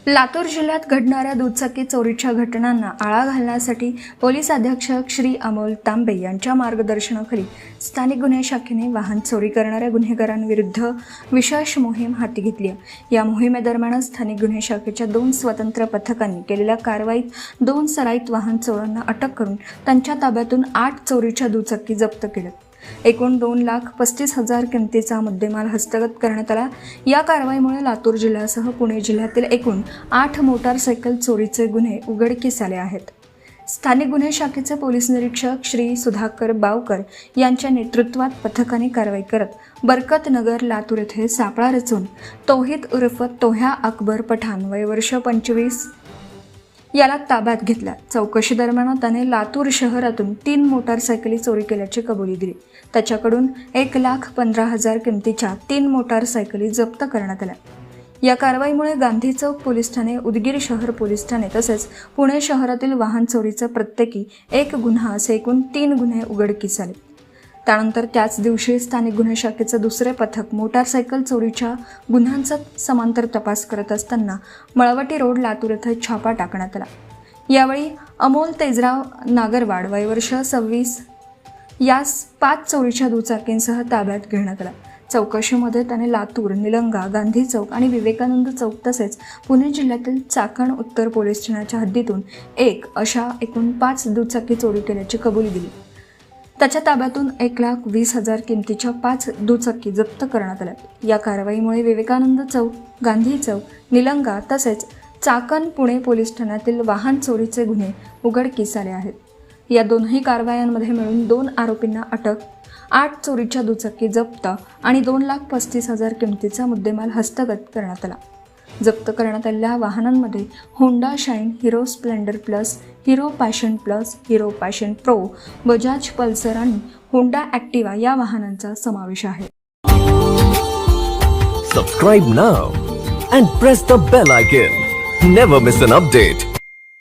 लातूर जिल्ह्यात घडणाऱ्या दुचाकी चोरीच्या घटनांना आळा घालण्यासाठी पोलीस अधीक्षक श्री अमोल तांबे यांच्या मार्गदर्शनाखाली स्थानिक गुन्हे शाखेने वाहन चोरी करणाऱ्या गुन्हेगारांविरुद्ध विशेष मोहीम हाती घेतली आहे। या मोहिमेदरम्यान स्थानिक गुन्हे शाखेच्या 2 स्वतंत्र पथकांनी केलेल्या कारवाईत 2 सराईत वाहन चोरांना अटक करून त्यांच्या ताब्यातून 8 चोरीच्या दुचाकी जप्त केल्या। एकूण 2,35,000 किमतीचा मुद्देमाल हस्तगत करण्यात आला। या कारवाईमुळे लातूर जिल्ह्यासह पुणे जिल्ह्यातील एकूण 8 मोटारसायकल चोरीचे गुन्हे उघडकीस आले आहेत। स्थानिक गुन्हे शाखेचे पोलीस निरीक्षक श्री सुधाकर बावकर यांच्या नेतृत्वात पथकाने कारवाई करत बरकत नगर लातूर येथे सापळा रचून तौहीद उर्फ तोह्या अकबर पठाण वय वर्ष 25 याला ताब्यात घेतला। चौकशी दरम्यान त्याने लातूर शहरातून 3 मोटारसायकली चोरी केल्याची कबुली दिली। त्याच्याकडून 1,15,000 किमतीच्या 3 मोटारसायकली जप्त करण्यात आल्या। या कारवाईमुळे गांधी चौक पोलीस ठाणे, उदगीर शहर पोलीस ठाणे तसेच पुणे शहरातील वाहन चोरीचा प्रत्येकी 1 गुन्हा असे एकूण 3 गुन्हे उघडकीस आले। त्यानंतर त्याच दिवशी स्थानिक गुन्हे शाखेचे दुसरे पथक मोटारसायकल चोरीच्या गुन्ह्यांचा समांतर तपास करत असताना मळवटी रोड लातूर येथे छापा टाकण्यात आला। यावेळी अमोल तेजराव नागरवाड वय वर्ष 26 यास 5 चोरीच्या दुचाकींसह ताब्यात घेण्यात आला। चौकशीमध्ये त्याने लातूर, निलंगा, गांधी चौक आणि विवेकानंद चौक तसेच पुणे जिल्ह्यातील चाकण उत्तर पोलीस ठाण्याच्या हद्दीतून 1 अशा एकूण 5 दुचाकी चोरी केल्याची कबुली दिली। त्याच्या ताब्यातून 1,20,000 किमतीच्या 5 दुचाकी जप्त करण्यात आल्या। या कारवाईमुळे विवेकानंद चौक, गांधी चौक, निलंगा तसेच चाकण पुणे पोलीस ठाण्यातील वाहन चोरीचे गुन्हे उघडकीस आले आहेत। या दोन्ही कारवायांमध्ये मिळून 2 आरोपींना अटक, 8 चोरीच्या दुचाकी जप्त आणि 2,35,000 किमतीचा मुद्देमाल हस्तगत करण्यात आला। जप्त करण्यात आलेल्या वाहनांमध्ये Honda shine, Hero Splendor plus, hero passion plus, hero passion pro, Bajaj Pulsar आणि होंडा ॲक्टिवा या वाहनांचा समावेश आहे। Subscribe now and press the bell icon. Never miss an update.